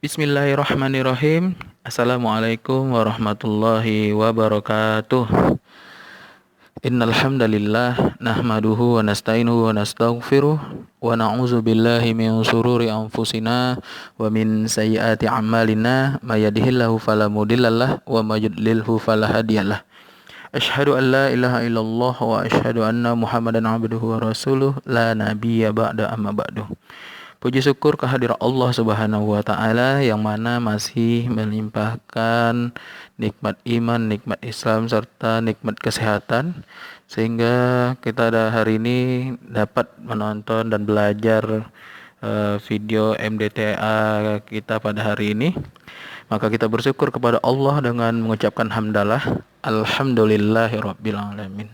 Bismillahirrahmanirrahim. Assalamualaikum warahmatullahi wabarakatuh. Innal hamdalillah nahmaduhu wa nasta'inuhu wa nastaghfiruh wa na'udzu billahi min shururi anfusina wa min sayyiati a'malina may yahdihillahu fala mudhillalah wa may yudlilhu fala hadiyalah. Asyhadu an la ilaha illallah wa asyhadu anna Muhammadan abduhu wa rasuluh la nabiyya ba'da amma ba'du. Puji syukur kehadirat Allah Subhanahu wa taala yang mana masih melimpahkan nikmat iman, nikmat Islam serta nikmat kesehatan sehingga kita hari ini dapat menonton dan belajar video MDTA kita pada hari ini. Maka kita bersyukur kepada Allah dengan mengucapkan hamdalah alhamdulillahirabbil alamin.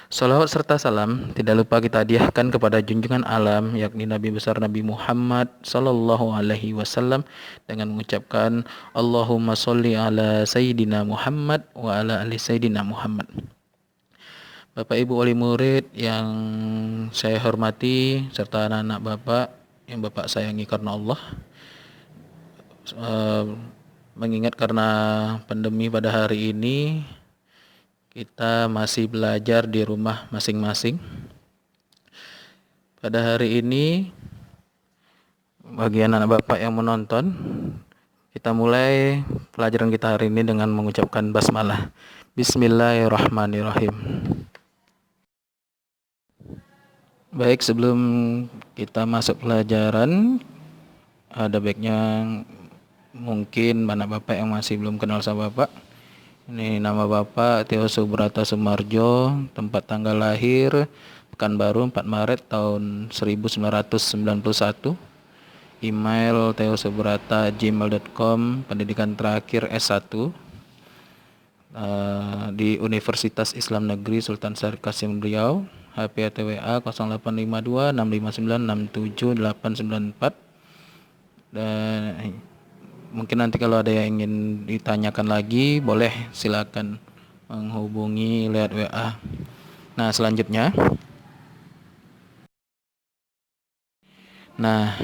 Salawat serta salam tidak lupa kita hadiahkan kepada junjungan alam yakni Nabi besar Nabi Muhammad sallallahu alaihi wasallam dengan mengucapkan Allahumma sholli ala sayyidina Muhammad wa ala ali sayyidina Muhammad. Bapak Ibu wali murid yang saya hormati serta anak-anak Bapak yang Bapak sayangi karena Allah. Mengingat karena pandemi pada hari ini kita masih belajar di rumah masing-masing. Pada hari ini, bagi anak Bapak yang menonton, kita mulai pelajaran kita hari ini dengan mengucapkan basmalah. Bismillahirrahmanirrahim. Baik, sebelum kita masuk pelajaran, ada baiknya mungkin anak Bapak yang masih belum kenal sama Bapak. Ini nama Bapak Theo Subrata Sumarjo, tempat tanggal lahir Pekanbaru 4 Maret tahun 1991. Email theosubrata@gmail.com, pendidikan terakhir S1 di Universitas Islam Negeri Sultan Syarif Kasim Riau. HP atau WA 0852 659 67894. Dan mungkin nanti kalau ada yang ingin ditanyakan lagi, boleh silakan menghubungi lewat WA. Nah, selanjutnya. Nah,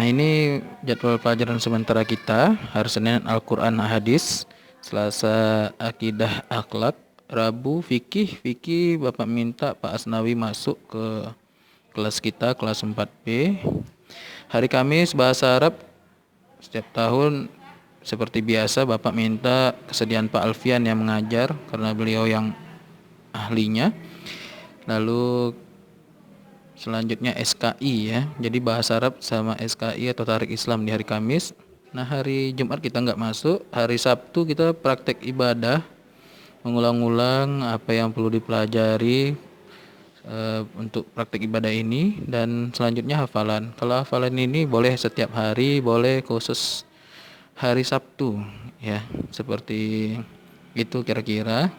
ini jadwal pelajaran sementara kita. Hari Senin Al-Quran Hadis, Selasa Akidah Akhlak, Rabu Fikih Bapak minta Pak Asnawi masuk ke kelas kita, kelas 4B. Hari Kamis Bahasa Arab. Setiap tahun seperti biasa Bapak minta kesediaan Pak Alfian yang mengajar karena beliau yang ahlinya. Lalu selanjutnya SKI ya. Jadi bahasa Arab sama SKI atau Tarik Islam di hari Kamis. Nah, hari Jumat kita nggak masuk. Hari Sabtu kita praktek ibadah, mengulang-ulang apa yang perlu dipelajari untuk praktek ibadah ini. Dan selanjutnya hafalan. Kalau hafalan ini boleh setiap hari, boleh khusus hari Sabtu ya, seperti itu kira-kira.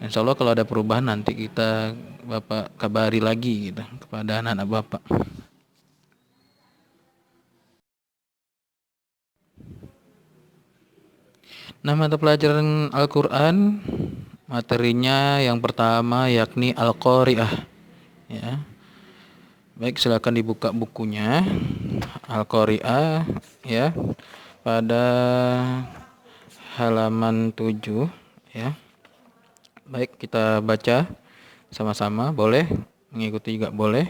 Insya Allah kalau ada perubahan nanti kita Bapak kabari lagi gitu kepada anak-anak Bapak. Nah, mata pelajaran Al-Quran materinya yang pertama yakni Al-Qari'ah ya. Baik, silakan dibuka bukunya Al-Qari'ah ya, pada halaman 7 ya. Baik, kita baca sama-sama, boleh mengikuti juga boleh.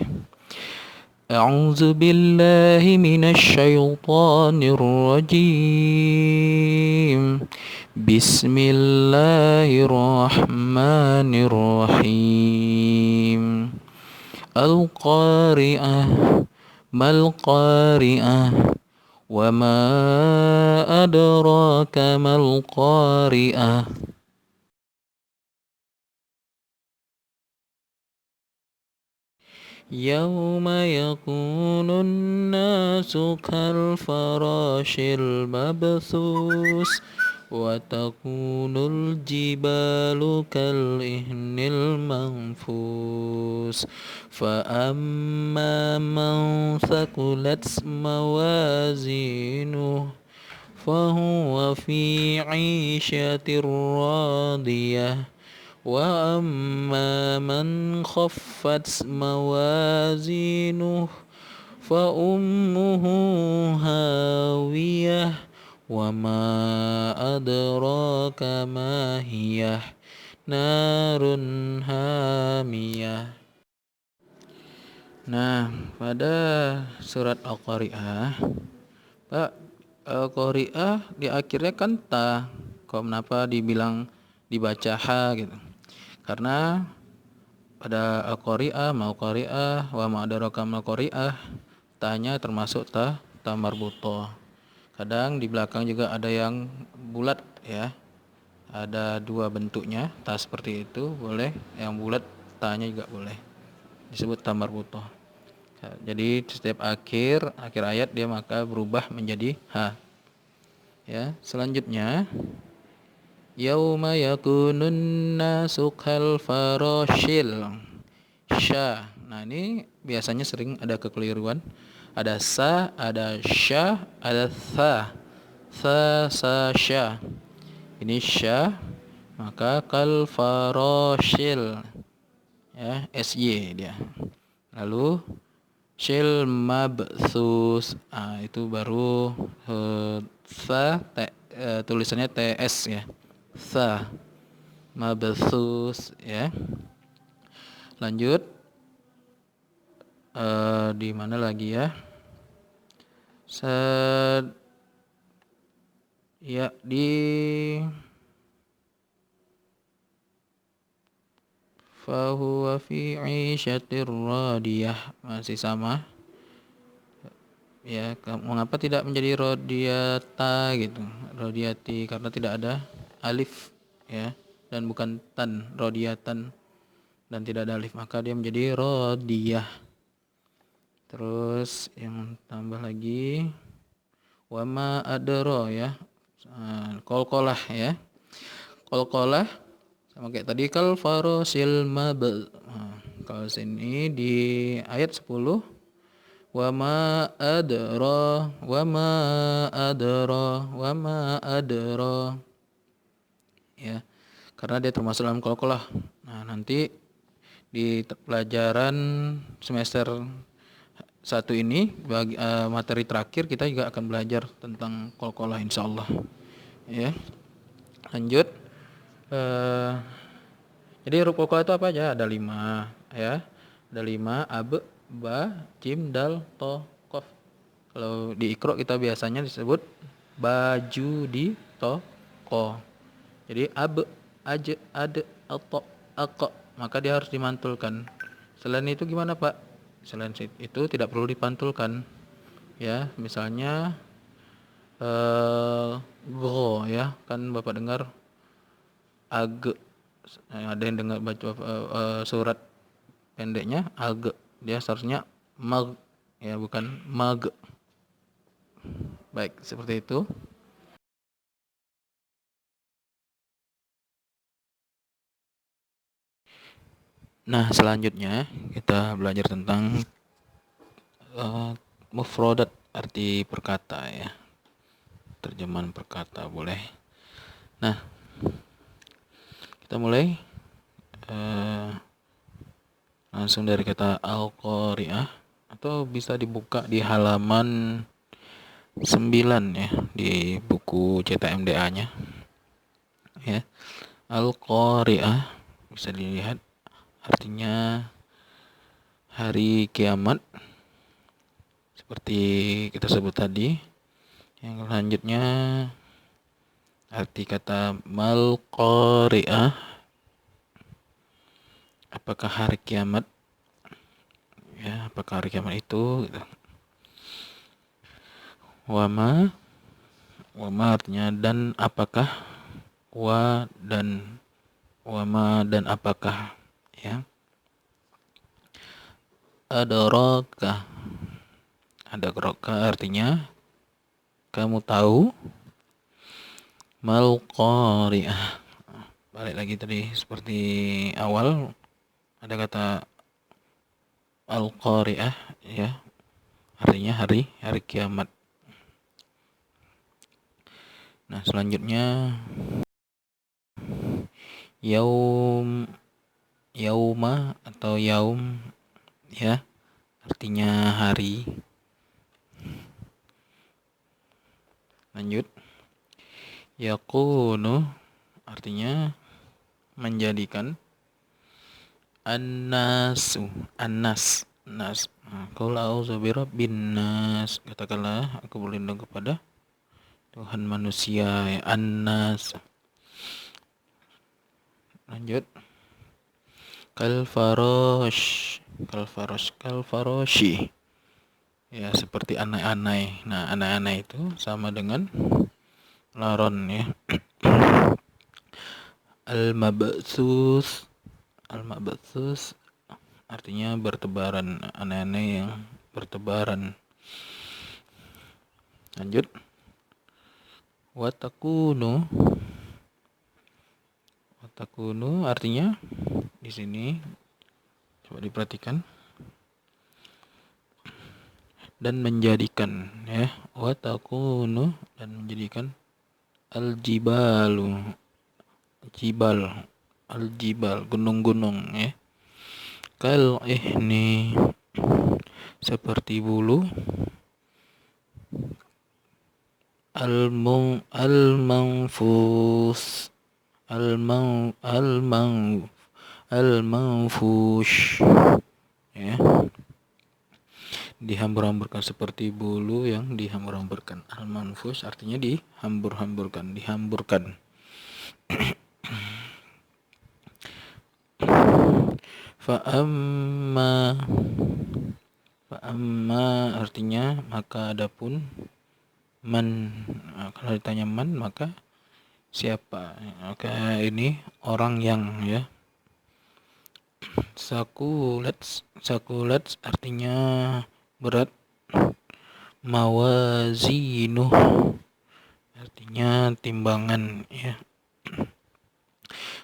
A'udzu billahi minasy syaithanir rajim. Bismillahirrahmanirrahim. Al-Qari'ah, Mal-Qari'ah, wa ma adraka mal-Qari'ah. Yawma yakunun nasu kal farashil mabthus wa takunul jibalu kal ihnil manfus fa amma man thaqulat mawazinuh fa huwa fi 'ishatir radiyah wa amma man khaffat mawazinuh fa ummuhu hawi Wa ma adraka ma hiyah narun hamiyah. Nah, pada surat Al-Qari'ah, Pak, Al-Qari'ah di akhirnya kan ta. Kok kenapa dibilang dibaca ha gitu? Karena pada Al-Qari'ah, mau Qari'ah, wa ma adraka mal Qari'ah, tanya termasuk ta marbutoh. Kadang di belakang juga ada yang bulat ya. Ada dua bentuknya, ta seperti itu boleh, yang bulat tanya juga boleh. Disebut ta marbutoh. Jadi setiap akhir ayat dia maka berubah menjadi ha. Ya, selanjutnya yauma yakunun nasu kal farashil sya. Nah, ini biasanya sering ada kekeliruan. Ada sa, ada sya, ada tha. Tha, sa, sya. Ini sya, maka kal farashil. Ya, sy dia. Lalu shil mabthus. Itu baru tha, tulisannya ts ya. Tha mabthus ya. Lanjut di mana lagi ya? Ya di fahuwa fi 'isyatir radiyah, masih sama. Ya, mengapa tidak menjadi rodiyata gitu? Rodiyati karena tidak ada alif ya, dan bukan tan, rodiyatan, dan tidak ada alif, maka dia menjadi rodiyah. Terus yang tambah lagi wama adro ya. Qalqalah ya. Qalqalah sama kayak tadi kal farosil mab. Kalau sini di ayat 10 wama adra wama adra wama adra ya, karena dia termasuk dalam qalqalah. Nah, nanti di pelajaran semester 1 ini bagi materi terakhir kita juga akan belajar tentang qalqalah insyaallah ya. Lanjut jadi huruf qalqalah itu apa aja? Ada 5 ya. Ada 5 ab, ba, jim, dal, to, qaf. Kalau di Iqra kita biasanya disebut baju di to, ko. Jadi ab, aj, ad, ato, aq, maka dia harus dimantulkan. Selain itu gimana, Pak? Selain itu tidak perlu dipantulkan. Ya, misalnya go ya, kan Bapak dengar ag. Ada yang dengar baca surat pendeknya ag. Dia seharusnya mag ya, bukan mag. Baik, seperti itu. Nah, selanjutnya kita belajar tentang mufradat, arti perkata ya. Terjemahan perkata boleh. Nah, kita mulai langsung dari kata al-qari'ah, atau bisa dibuka di halaman 9 ya, di buku CTMDA-nya ya. Al-qari'ah bisa dilihat artinya hari kiamat seperti kita sebut tadi. Yang selanjutnya arti kata mal qari'ah, apakah hari kiamat ya, apakah hari kiamat itu gitu. Wama artinya dan apakah, wama dan apakah ya. Adraka artinya kamu tahu. Mal qari'ah, balik lagi tadi seperti awal, ada kata al qari'ah ya, artinya hari kiamat. Nah, selanjutnya yauma atau yaum ya, artinya hari. Lanjut Yakunu artinya menjadikan. An-nasu, nas. Qul a'udzu birabbin nas. Katakanlah aku berlindung kepada Tuhan manusia, ya. An-nas. Lanjut. Kalfaroshi. Ya, seperti anai-anai. Nah, anai-anai itu sama dengan laron, ya. Al-mabtsus. Al-mabtsus artinya bertebaran, aneh-aneh yang bertebaran. Lanjut. Watakunu artinya di sini coba diperhatikan, dan menjadikan, ya. Watakunu dan menjadikan al-jibalu, al-jibal gunung-gunung, ya. Kal ihni seperti bulu, al-manfus al-manfush, ya, dihambur-hamburkan seperti bulu yang dihambur-hamburkan. Al-manfush artinya dihamburkan. Fa'amma artinya maka adapun man. Kalau ditanya man maka siapa, maka ini orang yang, ya. Sakulat artinya berat. Mawazinu artinya timbangan, ya.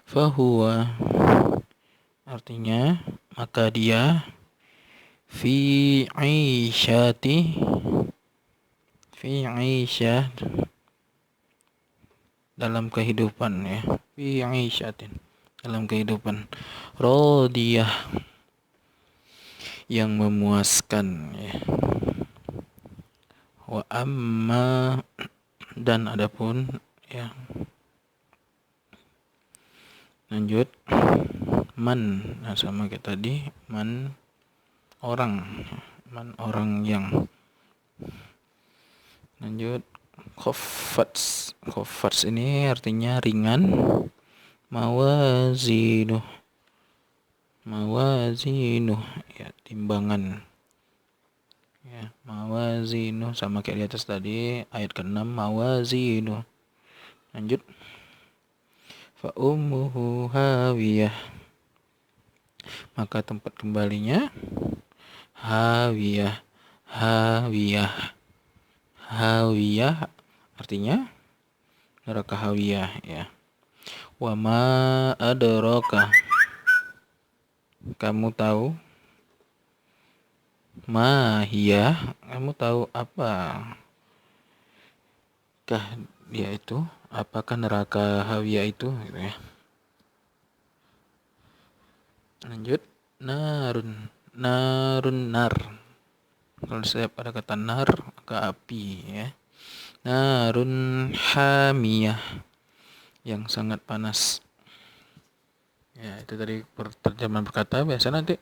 Fahuwa artinya maka dia fi aisyah dalam kehidupan, ya. Fi aisyatin dalam kehidupan radiyah yang memuaskan, ya. Wa amma dan adapun, ya. Lanjut. Man, nah sama kayak tadi, man orang yang. Lanjut. Khofats ini artinya ringan. Mawazinu ya, timbangan, ya. Mawazinu sama kayak di atas tadi ayat ke-6, mawazinu. Lanjut. Fa ummuhu hawiyah maka tempat kembalinya hawiyah artinya neraka hawiyah, ya. Wa ma adraka kamu tahu, kamu tahu apakah dia itu, apakah neraka hawiyah itu, gitu, ya. Lanjut. Nar kalau setiap ada kata nar maka api, ya. Narun hamiyah yang sangat panas, ya. Itu tadi terjemahan berkata. Biasa nanti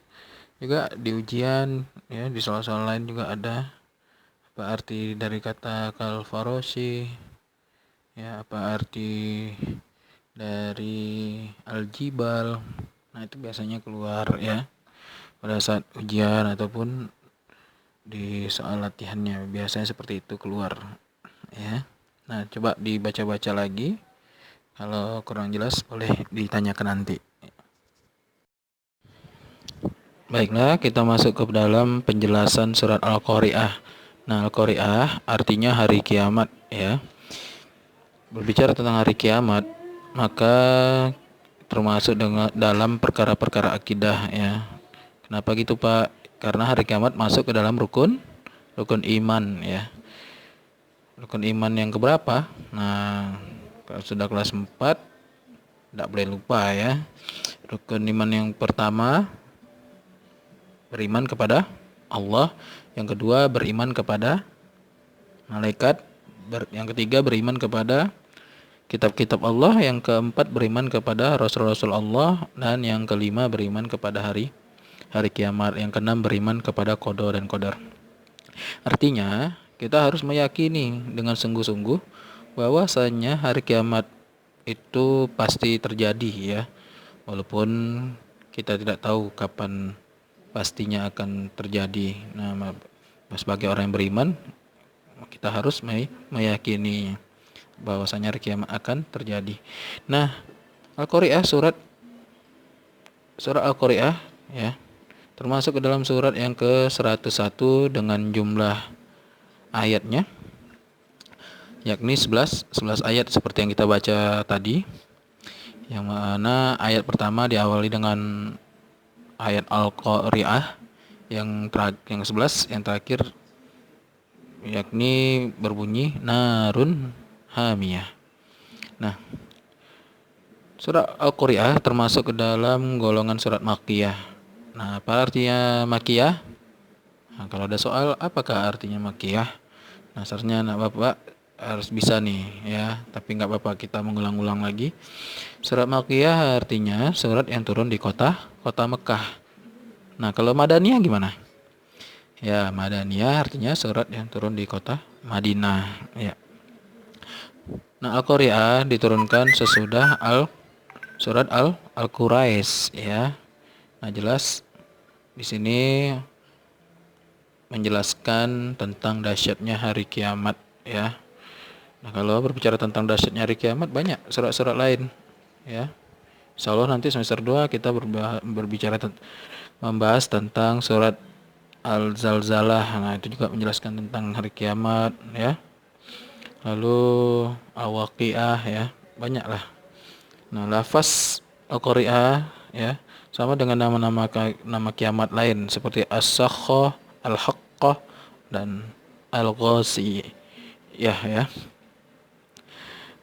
juga di ujian, ya, di soal-soal lain juga ada apa arti dari kata kalfaroshi, ya, apa arti dari aljibal. Nah, itu biasanya keluar, ya, pada saat ujian ataupun di soal latihannya biasanya seperti itu keluar, ya. Nah, coba dibaca-baca lagi. Kalau kurang jelas boleh ditanyakan nanti. Baiklah, kita masuk ke dalam penjelasan surat Al-Qari'ah. Nah, Al-Qari'ah artinya hari kiamat, ya. Berbicara tentang hari kiamat, maka termasuk dalam perkara-perkara akidah, ya. Kenapa gitu, Pak? Karena hari kiamat masuk ke dalam rukun iman, ya. Rukun iman yang keberapa? Nah, kalau sudah kelas 4 tidak boleh lupa, ya. Rukun iman yang pertama beriman kepada Allah, yang kedua beriman kepada malaikat, yang ketiga beriman kepada kitab-kitab Allah, yang keempat beriman kepada rasul-rasul Allah, dan yang kelima beriman kepada hari kiamat, yang keenam beriman kepada qada dan qadar. Artinya, kita harus meyakini dengan sungguh-sungguh bahwasanya hari kiamat itu pasti terjadi ya. Walaupun kita tidak tahu kapan pastinya akan terjadi. Nah, sebagai orang yang beriman, kita harus meyakini bahwasanya hari kiamat akan terjadi. Nah, Al-Qari'ah surat Al-Qari'ah ya, termasuk ke dalam surat yang ke-101 dengan jumlah ayatnya yakni 11 ayat seperti yang kita baca tadi. Yang mana ayat pertama diawali dengan ayat Al-Qari'ah, yang 11 yang terakhir yakni berbunyi narun hamiyah. Nah, surat Al-Qari'ah termasuk ke dalam golongan surat Makkiyah. Nah, apa artinya Makkiyah? Nah, kalau ada soal apakah artinya Makkiyah? Nah, seharusnya anak Bapak harus bisa nih ya, tapi nggak apa-apa kita mengulang-ulang lagi. Surat Makkiyah artinya surat yang turun di kota Mekah. Nah, kalau Madaniyah gimana? Ya, Madaniyah artinya surat yang turun di kota Madinah ya. Nah, Al-Qari'ah diturunkan sesudah surat Al-Quraisy ya. Nah, jelas di sini menjelaskan tentang dahsyatnya hari kiamat ya. Nah, kalau berbicara tentang dahsyatnya hari kiamat, banyak surat-surat lain ya. Insyaallah nanti semester 2 kita membahas tentang surat Al-Zalzalah. Nah, itu juga menjelaskan tentang hari kiamat ya. Lalu Al-Waqiah ya, banyak lah. Nah, lafaz Al-Qari'ah ya sama dengan nama kiamat lain seperti As-Sakhah, Al-Haqqah, dan Al-Ghasiyah ya.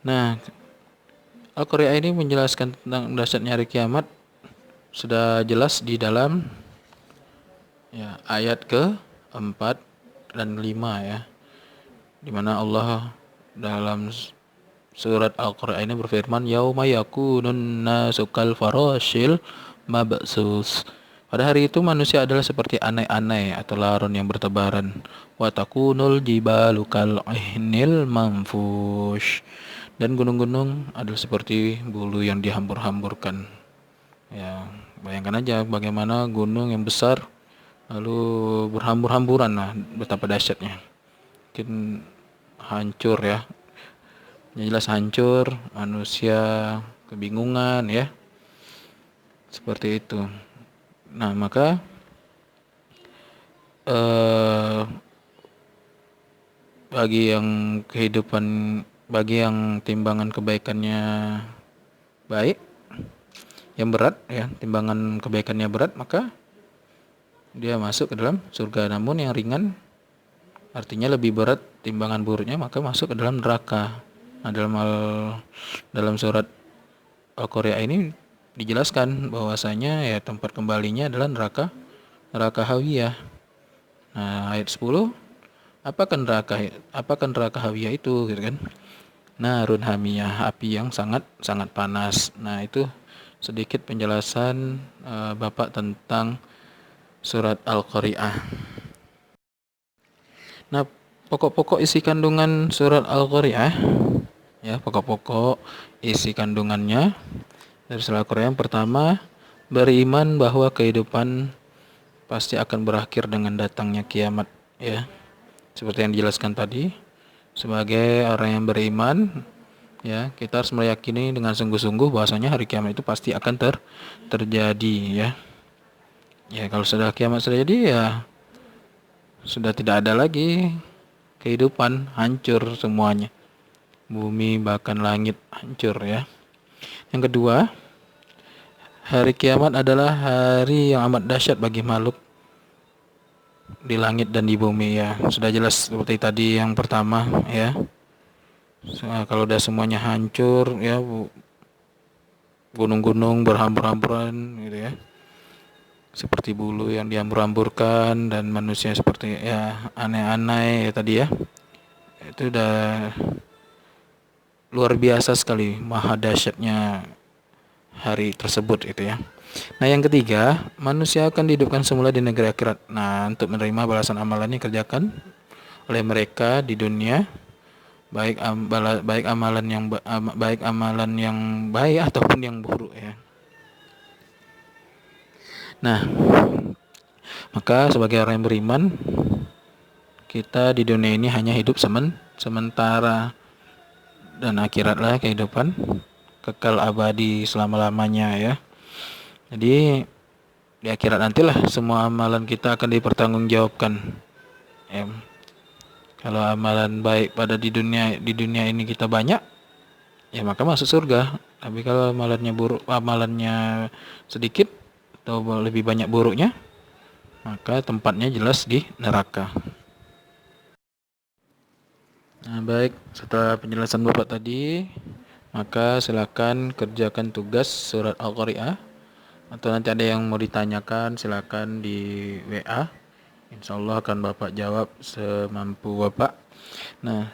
Nah, Al-Qari'ah ini menjelaskan tentang dahsyatnya hari kiamat sudah jelas di dalam ya ayat ke-4 dan 5 ya. Di mana Allah dalam surat Al-Qari'ah ini berfirman, yauma yakunun nasu kal farashil mabsus. Pada hari itu manusia adalah seperti anai-anai atau laron yang bertebaran. Wa takunul jibalu kal ihnil manfush. Dan gunung-gunung adalah seperti bulu yang dihambur-hamburkan. Ya, bayangkan aja bagaimana gunung yang besar lalu berhambur-hamburan. Nah, betapa dahsyatnya. Mungkin hancur ya. Yang jelas hancur, manusia kebingungan ya. Seperti itu. Nah, maka bagi yang timbangan kebaikannya baik, yang berat ya, timbangan kebaikannya berat, maka dia masuk ke dalam surga. Namun yang ringan artinya lebih berat timbangan buruknya, maka masuk ke dalam neraka. Nah, dalam surat Al-Qari'ah ini dijelaskan bahwasanya ya tempat kembalinya adalah neraka Hawiyah. Nah, ayat 10, apakah neraka Hawiyah itu gitu kan? Narun hamiyah, api yang sangat panas. Nah, itu sedikit penjelasan Bapak tentang surat Al-Qari'ah. Nah, pokok-pokok isi kandungan surat Al-Qari'ah ya, pokok-pokok isi kandungannya dari surat Al-Qari'ah yang pertama, beriman bahwa kehidupan pasti akan berakhir dengan datangnya kiamat ya. Seperti yang dijelaskan tadi, sebagai orang yang beriman ya, kita harus meyakini dengan sungguh-sungguh bahwasanya hari kiamat itu pasti akan terjadi ya. Ya, kalau sudah kiamat terjadi ya sudah tidak ada lagi kehidupan, hancur semuanya. Bumi bahkan langit hancur ya. Yang kedua, hari kiamat adalah hari yang amat dahsyat bagi makhluk di langit dan di bumi ya. Sudah jelas seperti tadi yang pertama ya. Kalau udah semuanya hancur ya, gunung-gunung berhambur-hamburan gitu ya, seperti bulu yang dihambur-hamburkan, dan manusia seperti ya aneh-aneh ya tadi ya. Itu udah luar biasa sekali, maha dahsyatnya hari tersebut itu ya. Nah, yang ketiga, manusia akan dihidupkan semula di negeri akhirat. Nah, untuk menerima balasan amalan yang kerjakan oleh mereka di dunia, baik amalan yang baik ataupun yang buruk ya. Nah, maka sebagai orang yang beriman, kita di dunia ini hanya hidup sementara, dan akhiratlah kehidupan kekal abadi selama-lamanya ya. Jadi di akhirat nantilah semua amalan kita akan dipertanggungjawabkan ya. Kalau amalan baik pada di dunia ini kita banyak, ya maka masuk surga. Tapi kalau amalannya buruk, amalannya sedikit atau lebih banyak buruknya, maka tempatnya jelas di neraka. Nah, baik, setelah penjelasan Bapak tadi, maka silakan kerjakan tugas surat Al-Qari'ah, atau nanti ada yang mau ditanyakan silakan di WA. Insya Allah akan Bapak jawab semampu Bapak. Nah,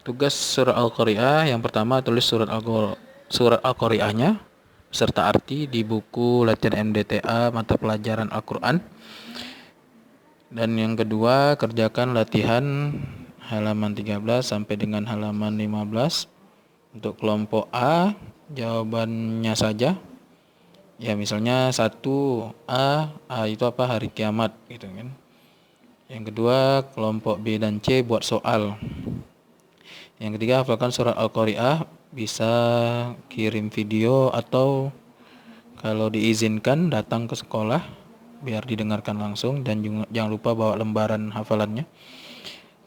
tugas surat Al-Qari'ah yang pertama, tulis surat Al-Qari'ahnya serta arti di buku latihan MDTA mata pelajaran Al-Quran. Dan yang kedua, kerjakan latihan halaman 13 sampai dengan halaman 15. Untuk kelompok A, jawabannya saja. Ya, misalnya 1A, A itu apa? Hari kiamat gitu kan. Yang kedua, kelompok B dan C buat soal. Yang ketiga, hafalkan surat Al-Qari'ah, bisa kirim video atau kalau diizinkan datang ke sekolah biar didengarkan langsung, dan juga jangan lupa bawa lembaran hafalannya.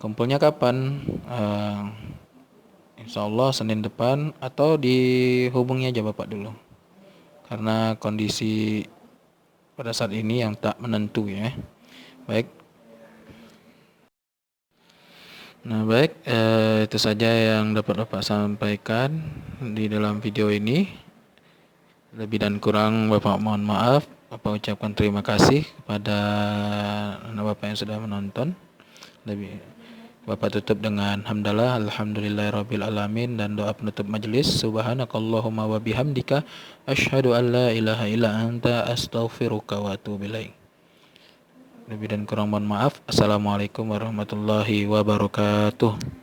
Kumpulnya kapan? Insya Allah Senin depan, atau dihubungi aja Bapak dulu. Karena kondisi pada saat ini yang tak menentu ya. Baik. Nah, baik, itu saja yang dapat Bapak sampaikan di dalam video ini. Lebih dan kurang Bapak mohon maaf. Bapak ucapkan terima kasih kepada Bapak yang sudah menonton. Bapak tutup dengan hamdalah, alhamdulillahirabbil alamin, dan doa penutup majelis. Subhanakallahumma wa bihamdika asyhadu an la ilaha illa anta astaghfiruka wa atubu ilaik. Lebih dan kurang mohon maaf. Assalamualaikum warahmatullahi wabarakatuh.